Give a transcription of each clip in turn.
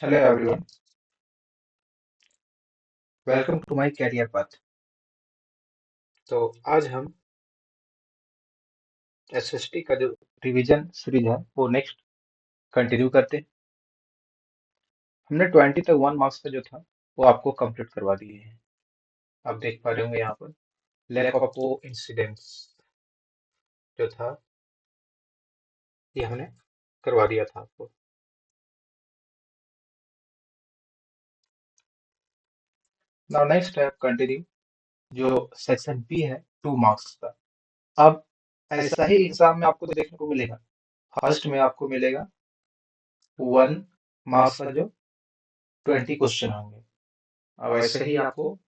Hello everyone, welcome to my career path. तो आज हम एसएसटी का जो रिवीजन सीरीज है वो नेक्स्ट कंटिन्यू करते हैं। हमने 20 तक 1 मार्क्स का जो था वो आपको कंप्लीट करवा दिए हैं। आप देख पा रहे होंगे यहाँ पर लैक ऑफ को इंसिडेंस जो था ये हमने करवा दिया था आपको। नाउ नेक्स्ट है कंटिन्यू जो सेक्शन बी है 2 मार्क्स का। अब ऐसा ही एग्जाम में आपको देखने को मिलेगा। फर्स्ट में आपको मिलेगा 1 मार्क्स का जो 20 क्वेश्चन होंगे। अब ऐसे ही आपको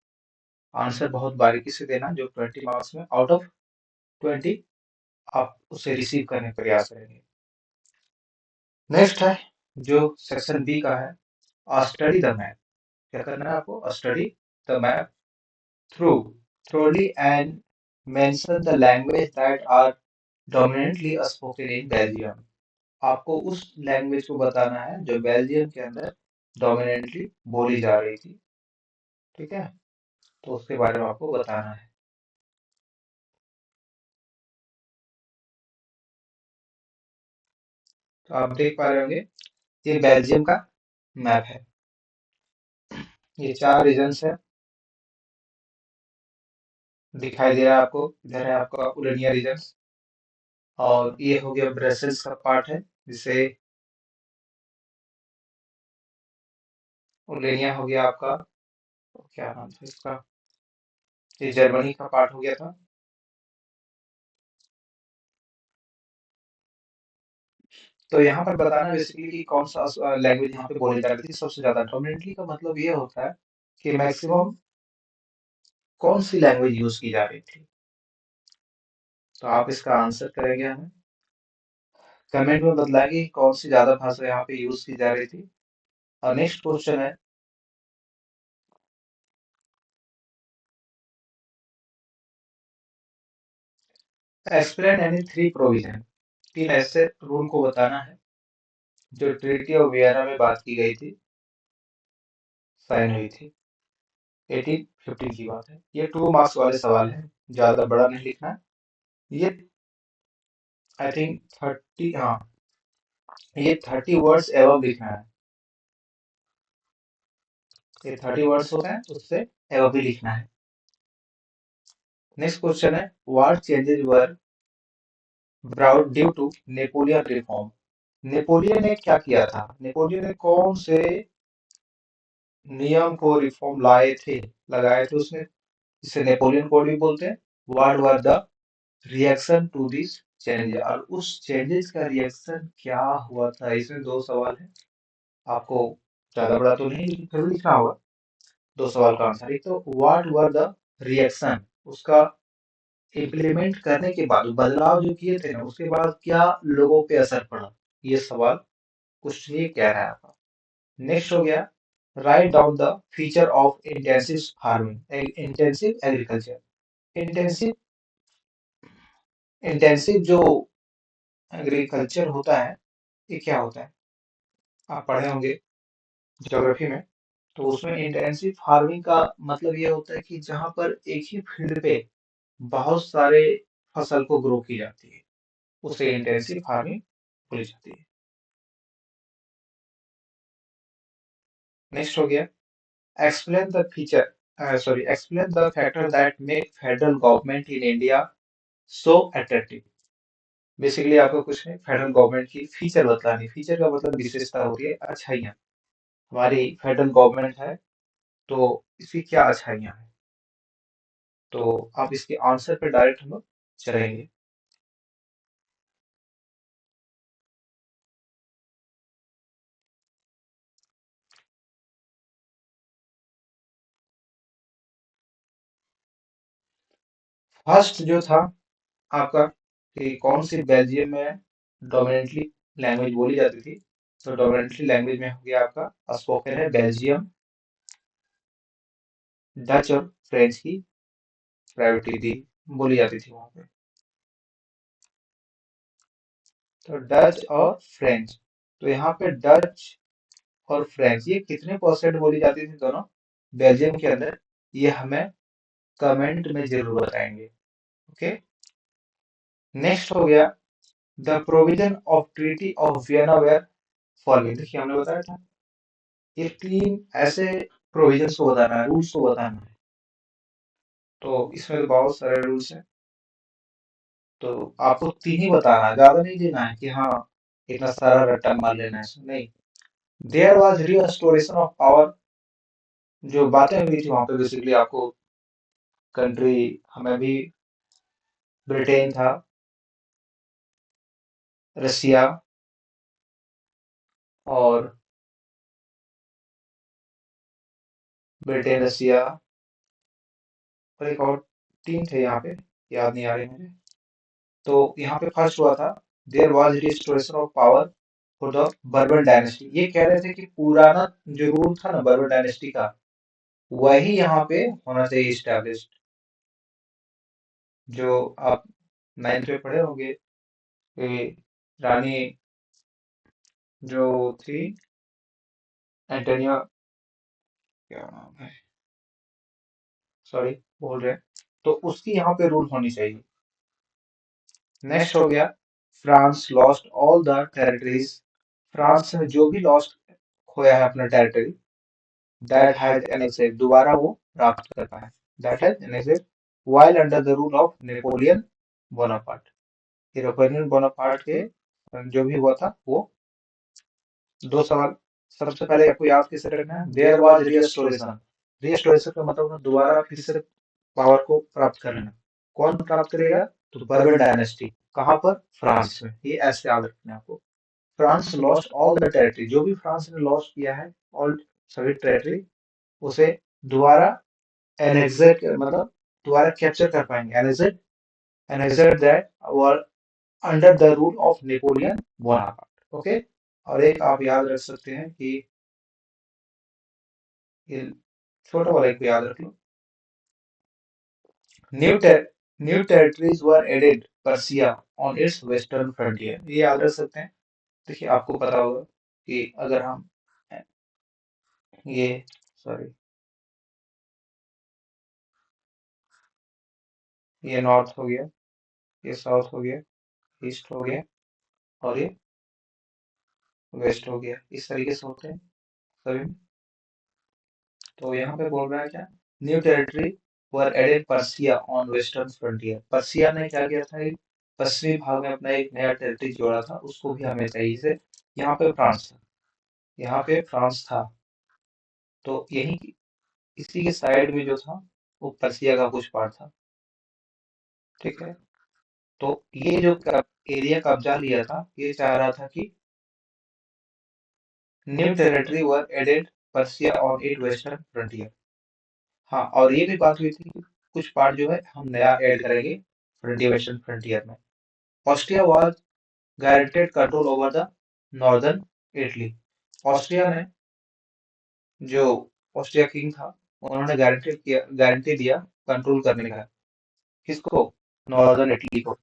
आंसर बहुत बारीकी से देना जो 20 मार्क्स में आउट ऑफ 20 आप उसे रिसीव करने का प्रयास करेंगे। नेक्स्ट है जो सेक्शन बी का है स्टडी द मैप। क्या करना है आपको? Study the map through thoroughly and mention the language that are dominantly spoken in Belgium. आपको उस लैंग्वेज को बताना है जो बेल्जियम के अंदर डोमिनेंटली बोली जा रही थी। ठीक है, तो उसके बारे में आपको बताना है। तो आप देख पा रहे होंगे ये बेल्जियम का मैप है। ये 4 रीजन्स है, दिखाई दे रहा है आपको। इधर है आपका उरेनिया रीजन और ये हो गया ब्रसेल्स का पार्ट है जिसे उरेनिया हो गया आपका। क्या नाम था इसका? ये जर्मनी का पार्ट हो गया था। तो यहाँ पर बताना बेसिकली कि कौन सा लैंग्वेज यहाँ पे बोली जा रही थी सबसे ज्यादा। डोमिनेंटली का मतलब ये होता है कि मैक्सिमम कौन सी लैंग्वेज यूज की जा रही थी। तो आप इसका आंसर करेंगे हमें कमेंट में बतलाएंगे कि कौन सी ज्यादा भाषा यहाँ पे यूज की जा रही थी। और नेक्स्ट क्वेश्चन है एक्सप्लेन एनी 3 प्रोविजन। 3 ऐसे रूल को बताना है जो ट्रीटी ऑफ वियना में बात की गई थी, साइन हुई थी। 1815 की बात है। ये 2 मार्क्स वाले सवाल हैं, ज्यादा बड़ा नहीं लिखना है। ये आई थिंक 30, हाँ, ये 30 वर्ड्स एवं लिखना है। ये 30 वर्ड्स होते हैं, उससे एवं भी लिखना है। नेक्स्ट क्वेश्चन है what changes were brought due to Napoleon reform. Napoleon ने क्या किया था? नेपोलियन ने कौन से नियम को रिफॉर्म लाए थे, लगाए थे उसने, जिसे नेपोलियन कोड भी बोलते हैं। What were the reaction to this change, और उस चेंजेस का रिएक्शन क्या हुआ था। इसमें 2 सवाल है, आपको ज्यादा बड़ा तो नहीं लेकिन फिर भी लिखना होगा। 2 सवाल का आंसर। एक तो व्हाट वर द रिएक्शन, उसका इम्प्लीमेंट करने के बाद बदलाव जो किए थे ना उसके बाद क्या लोगों पे असर पड़ा, ये सवाल कुछ ये कह रहा है आपका। नेक्स्ट हो गया write down the feature of intensive farming, intensive agriculture. Intensive intensive जो एग्रीकल्चर होता है ये क्या होता है? आप पढ़े होंगे ज्योग्राफी में। तो उसमें इंटेंसिव फार्मिंग का मतलब ये होता है कि जहां पर एक ही फील्ड पे बहुत सारे फसल को ग्रो की जाती है, उसे इंटेंसिव फार्मिंग बोली जाती है। नेक्स्ट हो गया explain the explain the factor that make federal government in India so attractive. Basically आपको कुछ नहीं, फेडरल गवर्नमेंट की फीचर बतलानी। फीचर का मतलब विशेषता होती है, अच्छाइयाँ। हमारी फेडरल गवर्नमेंट है तो इसकी क्या अच्छाइयाँ हैं। तो आप इसके आंसर पे डायरेक्ट हम लोग चलेंगे। फर्स्ट जो था आपका कि कौन सी बेल्जियम में डोमिनेंटली लैंग्वेज बोली जाती थी। तो डोमिनेंटली लैंग्वेज में हो गया आपका स्पोकन है बेल्जियम, डच और फ्रेंच की प्रायोरिटी दी, बोली जाती थी वहां पे। तो डच और फ्रेंच, तो यहाँ पे डच और फ्रेंच, ये कितने परसेंट बोली जाती थी दोनों बेल्जियम के अंदर, ये हमें कमेंट में जरूर बताएंगे। ओके, नेक्स्ट हो गया the provision of treaty of Vienna were following. देखिए हमने बताया था ये 3 ऐसे प्रोविजंस को बताना है, रूल्स को बताना है। तो इसमें तो बहुत सारे रूल्स हैं, तो आपको 3 ही बताना है, ज्यादा नहीं देना है कि हाँ इतना सारा रट्टा मार लेना है, नहीं। There was restoration of power, जो बातें हुई थी वहां पे बेसिकली आपको कंट्री, हमें भी ब्रिटेन था, रसिया और ब्रिटेन, रसिया और एक और 3 थे यहाँ पे, याद नहीं आ रहे मुझे। तो यहाँ पे फर्स्ट हुआ था there was restoration of power for the Bourbon dynasty. ये कह रहे थे कि पुराना जो रूल था ना बर्बन डायनेस्टी का, वही यहाँ पे होना चाहिए स्टैब्लिश। जो आप 9th में पढ़े होंगे कि रानी जो थी एंटोनिया, क्या नाम है, सॉरी बोल रहे हैं, तो उसकी यहाँ पे रूल होनी चाहिए। नेक्स्ट हो गया France lost all the territories. France ने जो भी लॉस्ट खोया है अपना टेरिटरी, दैट हैज एनेक्सेड, दोबारा वो प्राप्त कर पाए, that has annexed while under the rule of Napoleon Bonaparte. ये नेपोलियन बोनापार्ट के जो भी हुआ था वो 2 सवाल। सबसे पहले आपको याद कैसे रखना है, देयर वाज रिस्टोरेशन। रिस्टोरेशन का मतलब दोबारा फिर से पावर को प्राप्त कर लेना। कौन प्राप्त करेगा, तो बर्बन डायनेस्टी। कहाँ पर, फ्रांस में। ये ऐसे याद रखना है आपको। France lost all the territory, जो भी फ्रांस ने लॉस्ट किया है ऑल सभी टेरिटरी, उसे दोबारा एनेक्सेट मतलब दोबारा कैप्चर कर पाएंगे। Annexed, annexed that were under the rule of Napoleon Bonaparte. Okay, और एक आप याद रख सकते हैं कि ये छोटा वाला एक को याद रख लो, new new territories were added Persia on its western frontier. ये याद रख सकते हैं। देखिए आपको पता होगा कि अगर हम ये, सॉरी, ये नॉर्थ हो गया, ये साउथ हो गया, ईस्ट हो गया और ये वेस्ट हो गया, इस तरीके से होते हैं सभी में। तो यहाँ पे बोल रहा है क्या, new territory were added Persia on western frontier. Persia ने क्या किया था, एक पश्चिमी भाग में अपना एक नया टेरिटरी जोड़ा था, उसको भी हमें चाहिए से। यहाँ पे फ्रांस था, यहाँ पे फ्रांस था, तो यही इसी के साइड में जो था वो पर्सिया का कुछ पार्ट था। ठीक है, तो ये जो एरिया कब्जा लिया था, ये चाह रहा था कि new territory were added Persia on it western frontier. हाँ, और ये भी बात हुई थी कि कुछ पार्ट जो है हम नया ऐड करेंगे फ्रंटियर, वेस्टर्न फ्रंटियर में। Austria was guaranteed control over the northern Italy. Austria ने, जो ऑस्ट्रिया किंग था, उन्होंने गारंटी दिया कंट्रोल करने का, किसको, नॉर्दर्न इटली को।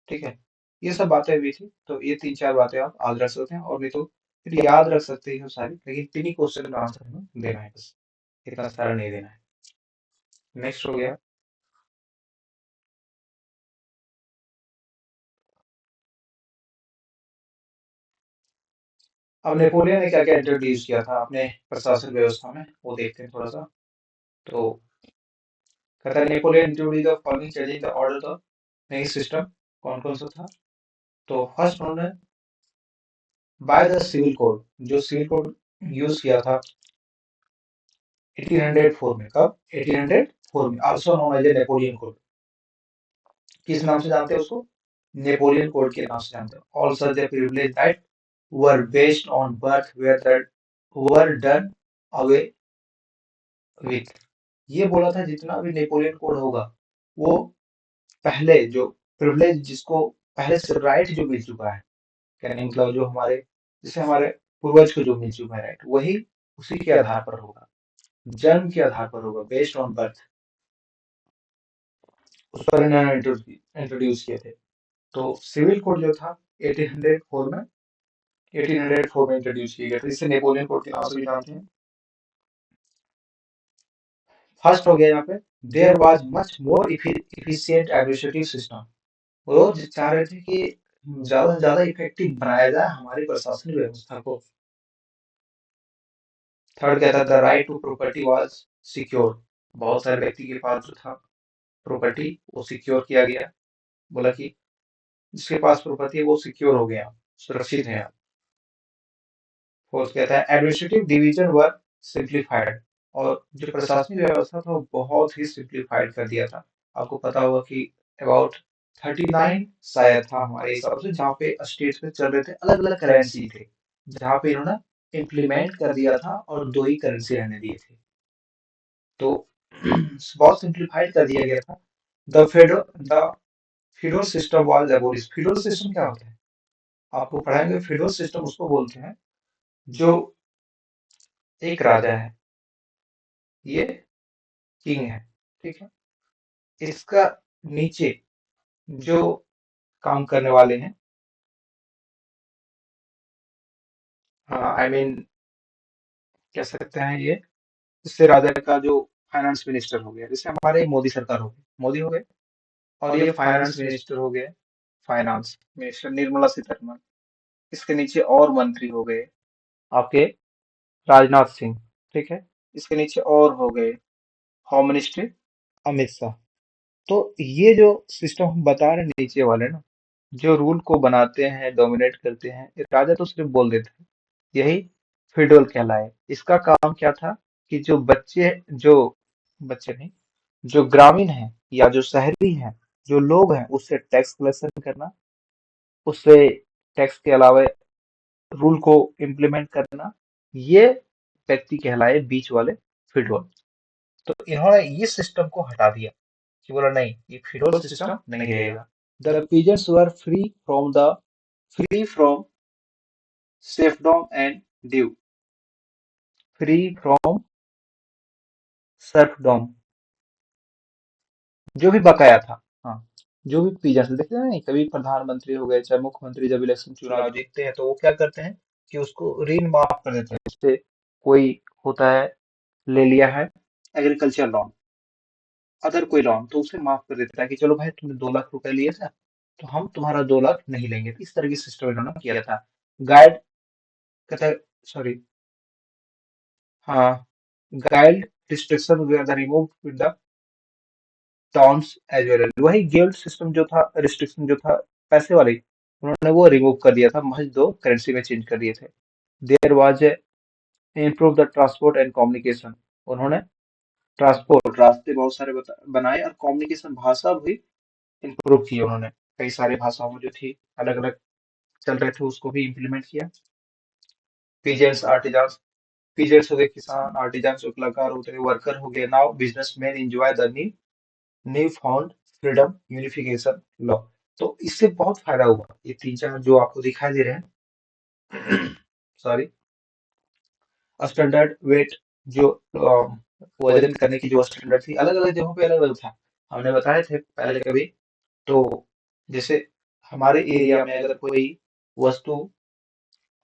ठीक है, ये सब बातें हुई थी, तो ये 3-4 बातें आप याद रख सकते हैं, और नहीं तो फिर याद रख सकते हैं सारी, लेकिन 3 ही क्वेश्चन का आंसर हमें देना है बस, इतना सारा नहीं देना है। नेक्स्ट हो गया, अब नेपोलियन ने क्या क्या इंट्रोड्यूस किया था अपने प्रशासन व्यवस्था में, वो देखते हैं थोड़ा सा। तो कहता है Napoleon introduce the following changing the order the नई सिस्टम। कौन कौन सा था, तो फर्स्ट उन्होंने बाय द सिविल कोड, जो सिविल कोड यूज किया था 1804 में। कब, 1804 में, also known as Napoleon code. किस नाम से जानते हैं उसको, नेपोलियन कोड के नाम से जानते हैं। All such the privilege that were based on birth where that were done away with. ये बोला था जितना भी नेपोलियन कोड होगा, वो पहले जो प्रिविलेज, जिसको पहले से राइट जो मिल चुका है, कहने मतलब जो हमारे, जैसे हमारे पूर्वज को जो मिल चुका है राइट, वही उसी के आधार पर होगा, जन्म के आधार पर होगा, बेस्ड ऑन बर्थ। उस पर इन्होंने इंट्रोड्यूस किए थे। तो सिविल कोड जो था 1804 में 1804 में इंट्रोड्यूस किया गया था, जिसे नेपोलियन कोड के नाम से भी जानते हैं। फर्स्ट हो गया यहाँ पे, there was much more efficient administrative system. वो चाह रहे थे कि ज्यादा से ज्यादा इफेक्टिव बनाया जाए हमारी प्रशासनिक व्यवस्था को। थर्ड कहता था the right to property was secure. बहुत सारे व्यक्ति के पास जो था प्रॉपर्टी वो सिक्योर किया गया। बोला कि जिसके पास प्रॉपर्टी है वो सिक्योर हो गया, सुरक्षित है। फोर्थ कहता है एडमिनिस्ट्रेटिव डिवीजन वर सिंप्लीफाइड। और जो प्रशासनिक व्यवस्था था वो बहुत ही सिंप्लीफाइड कर दिया था। आपको पता होगा कि अबाउट 39 शायद था हमारे हिसाब से, जहाँ पे स्टेट्स में चल रहे थे अलग अलग करेंसी थे, जहाँ पे इन्होंने इम्प्लीमेंट कर दिया था और दो ही करेंसी रहने दिए थे। तो बहुत सिंप्लीफाइड कर दिया गया था। The federal system was abolish. Federal system क्या होता है आपको पढ़ाएंगे। फेडरल सिस्टम उसको बोलते हैं जो एक राजा है, ये किंग है, ठीक है। इसका नीचे जो काम करने वाले हैं, हाँ आई मीन कह सकते हैं ये, इससे राजा का जो फाइनेंस मिनिस्टर हो गया, जैसे हमारे मोदी सरकार हो गई, मोदी हो गए, और ये फाइनेंस मिनिस्टर हो गए, फाइनेंस मिनिस्टर निर्मला सीतारमण। इसके नीचे और मंत्री हो गए आपके राजनाथ सिंह, ठीक है। इसके नीचे और हो गए होम मिनिस्ट्री अमित शाह। तो ये जो सिस्टम हम बता रहे हैं नीचे वाले ना, जो रूल को बनाते हैं डोमिनेट करते हैं, ये राजा तो सिर्फ बोल देते हैं, यही फेडरल कहलाए। इसका काम क्या था कि जो बच्चे नहीं, जो ग्रामीण हैं या जो शहरी हैं, जो लोग हैं, उससे टैक्स कलेक्शन करना, उससे टैक्स के अलावा रूल को इम्प्लीमेंट करना, ये व्यक्ति कहलाए बीच वाले फेडरल। तो इन्होंने इस सिस्टम को हटा दिया कि बोला नहीं, ये फेडरल सिस्टम नहीं रहेगा। The peasants were free from serfdom and due, free from serfdom, जो भी बकाया था। हाँ, जो भी पीजेंट्स देखते हैं नहीं, कभी प्रधानमंत्री हो गए चाहे मुख्यमंत्री, जब इलेक्शन चुनाव जीतते हैं तो वो क्या करते हैं कि उसको ऋण माफ कर देते हैं। जैसे कोई होता है, ले लिया है एग्रीकल्चर लोन, अदर कोई लोन, तो उसे माफ कर देता है कि चलो भाई तुमने 2 लाख रुपए लिए था, तो हम तुम्हारा 2 लाख नहीं लेंगे। इस तरह की सिस्टम इन्होंने किया था। गाइड कहता है, सॉरी, हाँ, guide restriction were the remove with the towns as well. वही गिल्ड सिस्टम जो था, रिस्ट्रिक्शन जो था पैसे वाली, उन्होंने वो रिमूव कर दिया था, महज दो करेंसी में चेंज कर दिए थे। There was improve the transport and communication. उन्होंने ट्रांसपोर्ट रास्ते बहुत सारे बनाए, और कम्युनिकेशन भाषा भी इम्प्रूव की उन्होंने। कई सारी भाषाओं में जो थी अलग अलग चल रहे थे उसको भी इम्प्लीमेंट किया। पीजेंट्स आर्टिजन्स, पीजेंट्स हो गए किसान, आर्टिजन जो कलाकार होते हैं, वर्कर हो गए। Now businessman enjoy the new found freedom unification law. तो इससे बहुत फायदा हुआ। ये तीन चार जो आपको दिखाई दे रहे हैं सॉरी, स्टैंडर्ड वेट, जो वजन करने की जो स्टैंडर्ड थी, अलग अलग जगहों पे अलग अलग था, हमने बताए थे पहले कभी। तो जैसे हमारे एरिया में अगर कोई वस्तु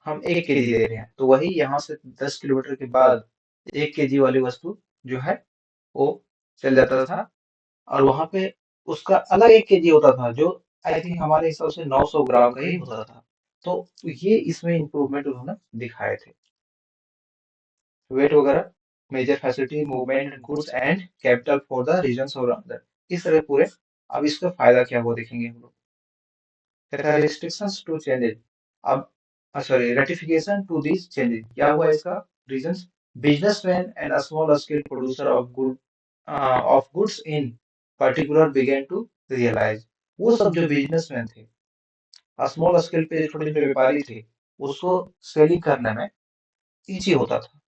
हम 1 केजी दे रहे हैं, तो वही यहाँ से 10 किलोमीटर के बाद 1 केजी वाली वस्तु जो है वो चल जाता था, और वहां पे उसका अलग 1 केजी होता था, जो आई थिंक हमारे हिसाब से 900 ग्राम का ही होता था। तो ये इसमें इम्प्रूवमेंट उन्होंने दिखाए थे। वेट वगैरह, major facility movement goods and capital for the region और अदर, इस तरह पूरे। अब इसका फायदा क्या हुआ देखेंगे हम लोग। कहता है रिस्ट्रिक्शंस टू चेंजेस। अब sorry, ratification to this changes, क्या हुआ इसका reasons. Businessman and small scale producer of goods in particular began to realise. वो सब जो बिजनेसमैन थे, स्मॉल स्केल पे छोटे छोटे व्यापारी थे, उसको सेलिंग करने में इजी होता था,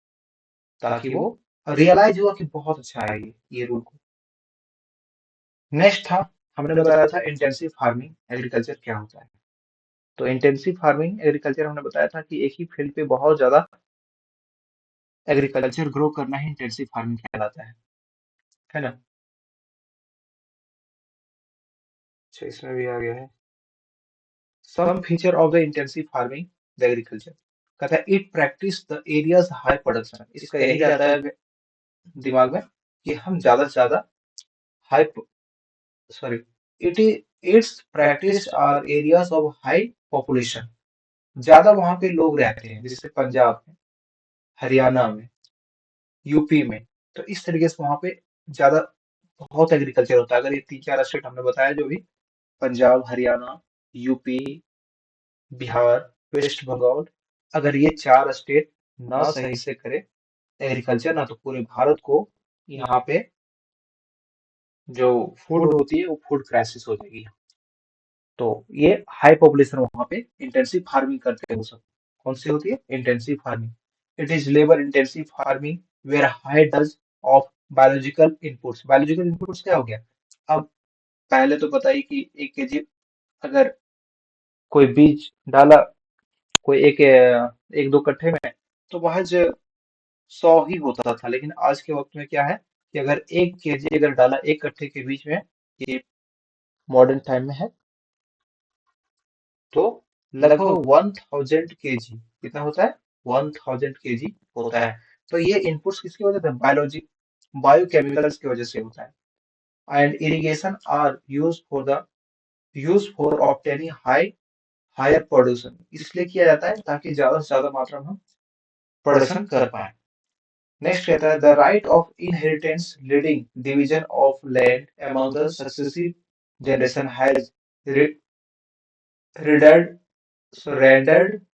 ताकि वो रियलाइज हुआ कि बहुत अच्छा है ये रूल को। नेक्स्ट था, हमने बताया था इंटेंसिव फार्मिंग एग्रीकल्चर क्या होता है। तो इंटेंसिव फार्मिंग एग्रीकल्चर हमने बताया था कि एक ही फील्ड पे बहुत ज्यादा एग्रीकल्चर ग्रो करना ही इंटेंसिव फार्मिंग कहलाता है ना। अच्छा, इसमें भी आ गया है। Some feature of the intensive farming, the agriculture. कहता है it practise the areas high production, इसका यही रहता है दिमाग में कि हम ज्यादा से ज्यादा high, sorry, it it's practice are areas of high population, ज्यादा वहां पे लोग रहते हैं, जैसे पंजाब में, हरियाणा में, यूपी में। तो इस तरीके से वहां पे ज्यादा बहुत एग्रीकल्चर होता है। अगर ये तीन चार स्टेट हमने बताया जो भी, पंजाब, हरियाणा, यूपी, बिहार, वेस्ट बंगाल, अगर ये चार स्टेट ना सही से करे एग्रीकल्चर ना, तो पूरे भारत को यहाँ पे जो फूड होती है वो फूड क्राइसिस हो जाएगी। तो ये हाई पॉपुलेशन वहां पे इंटेंसिव फार्मिंग करते हैं वो सब। कौन सी होती है? Intensive farming. It is labour intensive farming where high dose of biological inputs. Biological inputs क्या हो गया? अब पहले तो पता ही कि 1 केजी अगर कोई बीज डाला, कोई एक दो कट्ठे में, तो महज 100 ही होता था। लेकिन आज के वक्त में क्या है कि अगर 1 केजी अगर डाला एक कट्ठे के बीच में, ये मॉडर्न टाइम में है, तो लगभग 1000 केजी, कितना होता है? 1000 केजी होता है। तो ये इनपुट्स किसकी वजह से? बायोलॉजी, बायोकेमिकल्स की वजह से होता है। And irrigation are use for obtaining higher production, इसलिए किया जाता है ताकि ज्यादा से ज्यादा मात्रा में हम प्रोडक्शन कर पाए। नेक्स्ट कहता है the right of inheritance leading division of land among the successive generation has rendered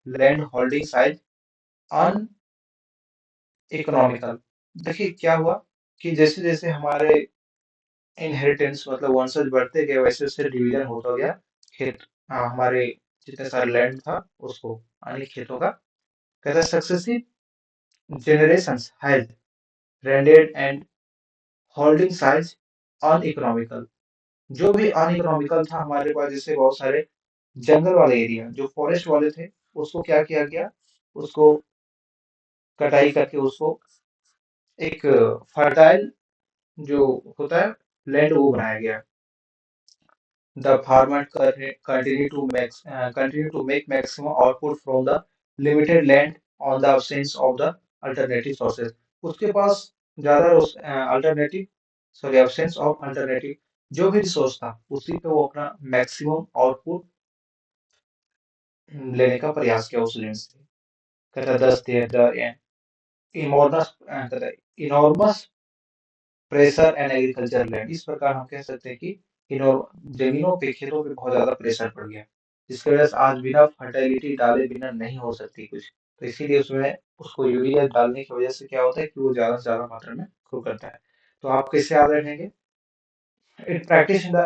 land holding size uneconomical. देखिए क्या हुआ कि जैसे जैसे हमारे इनहेरिटेंस मतलब वंशज बढ़ते गए, वैसे वैसे डिवीजन होता गया खेत, हमारे जितने सारे लैंड था उसको, यानी खेतों का। कहता है successive generations has rendered and holding size uneconomical। जो भी अनइकोनॉमिकल था हमारे पास, जैसे बहुत सारे जंगल वाले एरिया जो फॉरेस्ट वाले थे, उसको क्या किया गया? उसको कटाई करके उसको एक फर्टाइल जो होता है लैंड वो बनाया गया। The farmer continue to make maximum output from the limited land on the absence of the alternative sources। उसके पास ज्यादा alternative, sorry, absence of alternative, जो भी रिसोर्स था उसी पे वो अपना मैक्सिमम आउटपुट लेने का प्रयास किया उस लैंड से। कहता है दस the enormous pressure and agriculture land. इस प्रकार हम कह सकते हैं कि इन जमीनों पे, खेतों पे बहुत ज्यादा प्रेशर पड़ गया, जिसकी वजह से आज बिना फर्टिलिटी डाले बिना नहीं हो सकती कुछ। तो इसीलिए उसमें उसको यूरिया डालने की वजह से क्या होता है कि वो ज्यादा से ज्यादा मात्रा में ग्रो करता है। तो आप कैसे याद रखेंगे? It practice in the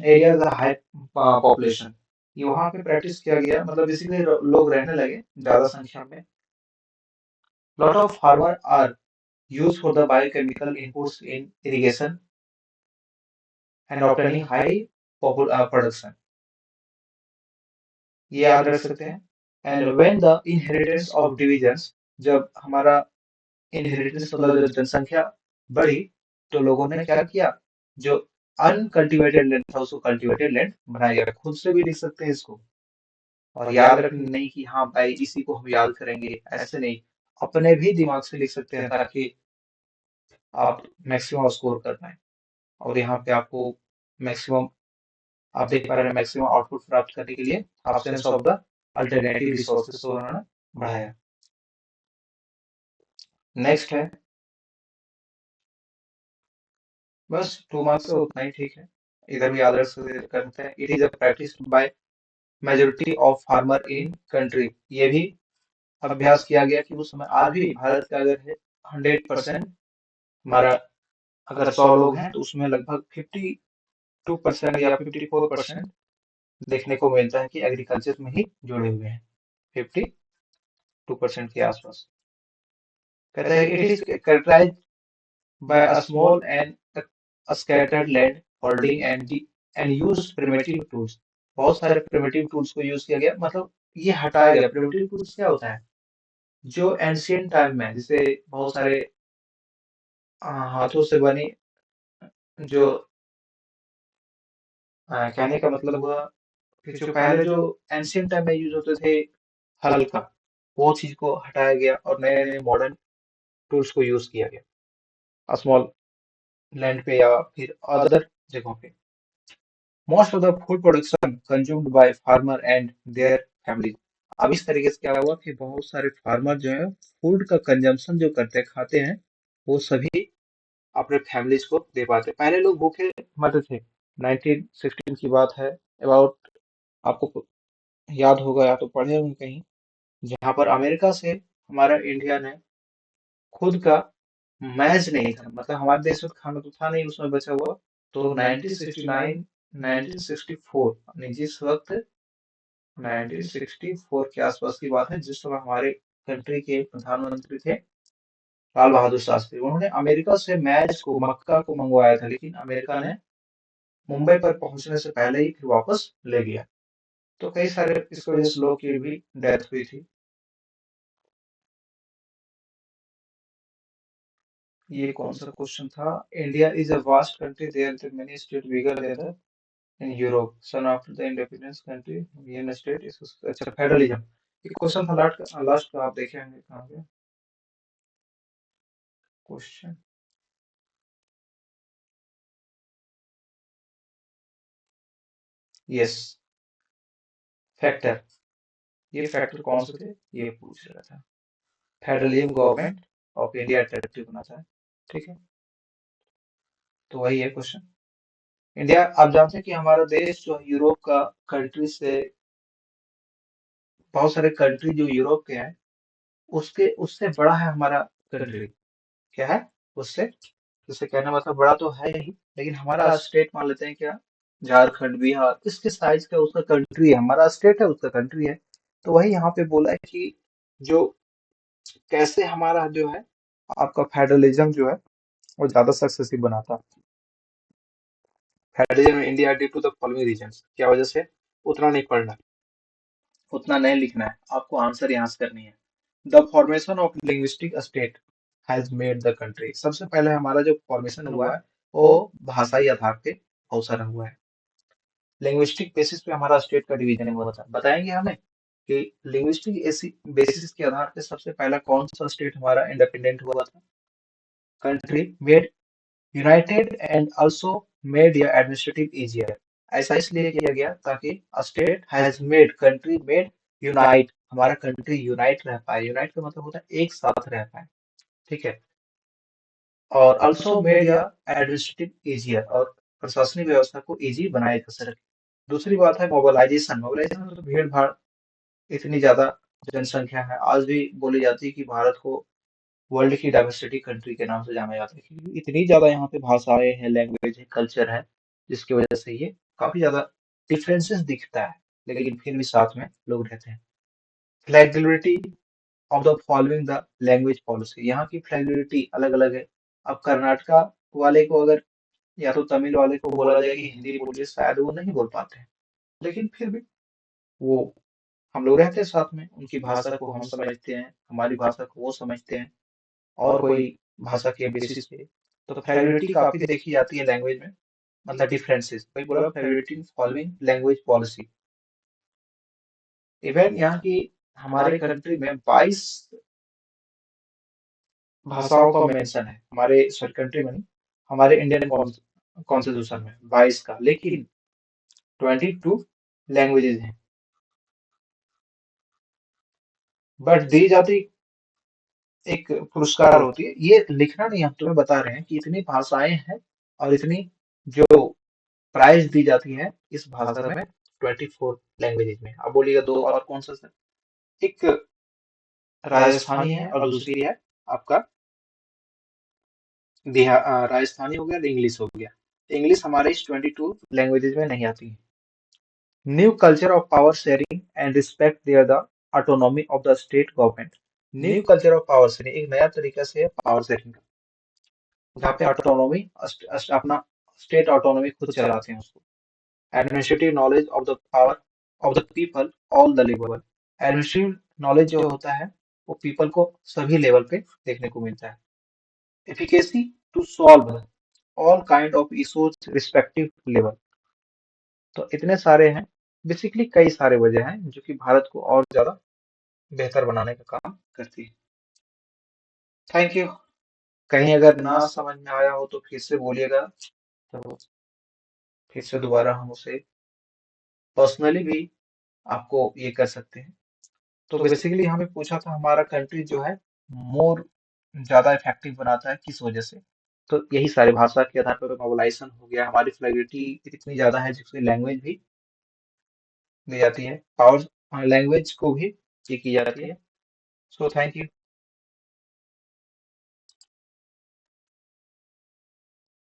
area the high population. ये वहां पे प्रैक्टिस किया गया, मतलब बेसिकली लोग रहने लगे ज्यादा संख्या में। Lot of farmer are used for the biochemical inputs in irrigation and obtaining high production। ये याद रख सकते हैं। And when the inheritance of divisions, जब हमारा इनहेरिटेंस मतलब जब जनसंख्या बढ़ी, तो लोगों ने क्या किया? जो अनकल्टिवेटेड लैंड था उसको कल्टिवेटेड लैंड बनाया गया। खुद से भी लिख सकते हैं इसको, और याद रखना नहीं कि हाँ भाई इसी को हम याद करेंगे, ऐसे नहीं, अपने भी दिमाग से लिख सकते हैं ताकि आप मैक्सिमम स्कोर कर पाए। और यहाँ पे आपको मैक्सिमम, आप देख पा रहे हैं, मैक्सिमम आउटपुट प्राप्त करने के लिए absence of the alternative resources को उन्होंने बढ़ाया। नेक्स्ट है, बस 2 मार्क्स से उतना ही ठीक है, इधर भी याद रख करते हैं। It is a practice by majority of farmer in country. ये भी अभ्यास किया गया कि उस समय आज भी भारत का अगर है 100%, हमारा अगर 100 लोग हैं तो उसमें लगभग 52% या 54% देखने को मिलता है कि एग्रीकल्चर में ही जुड़े हुए हैं, 52% के आसपास। कहता है it is characterised by a small and scattered land holding and use primitive tools. बहुत सारे प्रिमिटिव टूल्स को यूज किया गया, मतलब ये हटाया गया। प्रिमिटिव टूल्स क्या होता है? जो एंशियंट टाइम में, जैसे बहुत सारे हाथों से बनी, जो कहने का मतलब हुआ कि जो पहले जो एंशियंट टाइम में यूज होते थे, हल्का, वो चीज को हटाया गया और नए नए मॉडर्न टूल्स को यूज किया गया स्मॉल लैंड पे या फिर अदर जगहों पे। Most of the food production consumed by farmer and their family. अब इस तरीके से क्या हुआ कि बहुत सारे फार्मर जो है फूड का कंजम्पशन जो करते हैं खाते हैं, वो सभी अपने फैमिलीज को दे पाते। पहले लोग भूखे मरते थे। 1916 की बात है अबाउट, आपको याद होगा या तो पढ़े होंगे कहीं, जहां पर अमेरिका से हमारा इंडिया ने खुद का मैच नहीं था, मतलब हमारे देश में खाना तो था नहीं उसमें बचा हुआ। तो 1969 1964 यानी जिस वक्त 1964 के आसपास की बात है, जिस समय हमारे कंट्री के प्रधानमंत्री थे लाल बहादुर शास्त्री, उन्होंने अमेरिका से मैच को मक्का को मंगवाया था, लेकिन अमेरिका ने मुंबई पर पहुंचने से पहले ही फिर वापस ले गया। तो कई सारे इस वजह से लोग की भी डेथ हुई थी। ये कौन सा क्वेश्चन था? India is a vast country, there the many state bigger than the in Europe, soon after the independence country union state is, अच्छा फेडरलिज्म। ये क्वेश्चन था लास्ट का, आप देखे होंगे कहाँ पे क्वेश्चन। Yes, factor. ये फैक्टर कौन से थे ये पूछ रहा था। Federalism government of India attractive बनाता है, ठीक है। तो वही है क्वेश्चन। इंडिया, आप जानते हैं कि हमारा देश जो यूरोप का कंट्री से, बहुत सारे कंट्री जो यूरोप के हैं उसके उससे बड़ा है हमारा कंट्री। क्या है उससे? जैसे कहने मतलब बड़ा तो है ही, लेकिन हमारा स्टेट मान लेते हैं क्या, झारखंड बिहार, इसके साइज का उसका कंट्री है, हमारा स्टेट है उसका कंट्री है। तो वही यहाँ पे बोला है कि जो कैसे हमारा जो है आपका फेडरलिज्म जो है वो ज्यादा सक्सेसिव बनाता है। Federalism in India due to the following reasons, क्या वजह से? उतना नहीं पढ़ना, उतना नहीं लिखना है, आपको आंसर यहाँ से करनी है। The formation of linguistic state has made the country. सबसे पहले हमारा जो फॉर्मेशन हुआ है वो भाषाई आधार पे बहुत सारा हुआ है। लिंग्विस्टिक बेसिस पे हमारा स्टेट का डिवीजन हुआ था। बताएंगे हमें कि लिंग्विस्टिक बेसिस के आधार पे सबसे पहला कौन सा स्टेट हमारा इंडिपेंडेंट हुआ था? Country made United and also made या एडमिनिस्ट्रेटिव इजियर। ऐसा इसलिए किया गया ताकि state has made, country made unite, हमारा कंट्री यूनाइट रह पाए। यूनाइट का मतलब होता है एक साथ रह पाए, ठीक है। और आल्सो मेड या एडमिनिस्ट्रेटिव इजियर, और प्रशासनिक व्यवस्था को इजी बनाए जा सके। दूसरी बात है मोबिलाइजेशन। मोबिलाइजेशन मतलब भीड़ भाड़, इतनी ज्यादा जनसंख्या है, आज भी बोली जाती है कि भारत को वर्ल्ड की डाइवर्सिटी कंट्री के नाम से जाना जाता है, क्योंकि इतनी ज्यादा यहाँ पे भाषाएं हैं, लैंग्वेज है, कल्चर है, जिसकी वजह से ये काफी ज्यादा डिफरेंसेस दिखता है, लेकिन फिर भी साथ में लोग रहते हैं। Flexibility of the following the language policy, यहाँ की फ्लेक्सिबिलिटी अलग अलग है। अब कर्नाटका वाले को अगर, या तो तमिल वाले को बोला जाए कि हिंदी बोलिए, शायद वो नहीं बोल पाते हैं, लेकिन फिर भी वो, हम लोग रहते हैं साथ में, उनकी भाषा को हम समझते हैं, हमारी भाषा को वो समझते हैं, और कोई भाषा के बेसिस पे। तो फ्लेक्सिबिलिटी काफी देखी जाती है लैंग्वेज में, मतलब डिफरेंसेस, वही बोला flexibility following language policy. Even यहाँ की हमारे कंट्री में 22 भाषाओं का मेंशन है, हमारे सॉरी कंट्री में नहीं, हमारे इंडियन कॉन्स्टिट्यूशन में 22 का, लेकिन 22 लैंग्वेजेस हैं। बट दी जाती एक पुरस्कार होती है, ये लिखना नहीं, हम तुम्हें बता रहे हैं कि इतनी भाषाएं हैं और इतनी जो प्राइज दी जाती है इस भाषा में 24 लैंग्वेजेज में। अब बोलिएगा दो और कौन सा सर? एक राजस्थानी है और दूसरी है आपका राजस्थानी हो गया और इंग्लिश हो गया। इंग्लिश हमारे इस 22 लैंग्वेजेज में नहीं आती है। New culture of power sharing and respect there the autonomy of the state government. New culture of power sharing, एक नया तरीका से पावर शेयरिंग का, जहाँ पे ऑटोनॉमी, अपना स्टेट ऑटोनॉमी खुद चलाते हैं उसको। Administrative knowledge of the power of the people all the level. Administrative knowledge जो होता है वो पीपल को सभी लेवल पे देखने को मिलता है। Efficacy to solve all kind of issues respective level. तो इतने सारे हैं, बेसिकली कई सारे वजह हैं जो कि भारत को और ज्यादा बेहतर बनाने का काम करती है। Thank you. कहीं अगर ना समझ में आया हो तो फिर से बोलिएगा, तो फिर से दोबारा हम उसे पर्सनली भी आपको ये कर सकते हैं। तो बेसिकली हमें पूछा था हमारा कंट्री जो है मोर ज्यादा इफेक्टिव बनाता है किस वजह से। तो यही सारी भाषा के आधार पर मोबिलाइजेशन हो गया, हमारी फ्लेक्सिबिलिटी इतनी ज्यादा है जिससे लैंग्वेज भी दी जाती है, पावर लैंग्वेज को भी ये की जाती है। So thank you.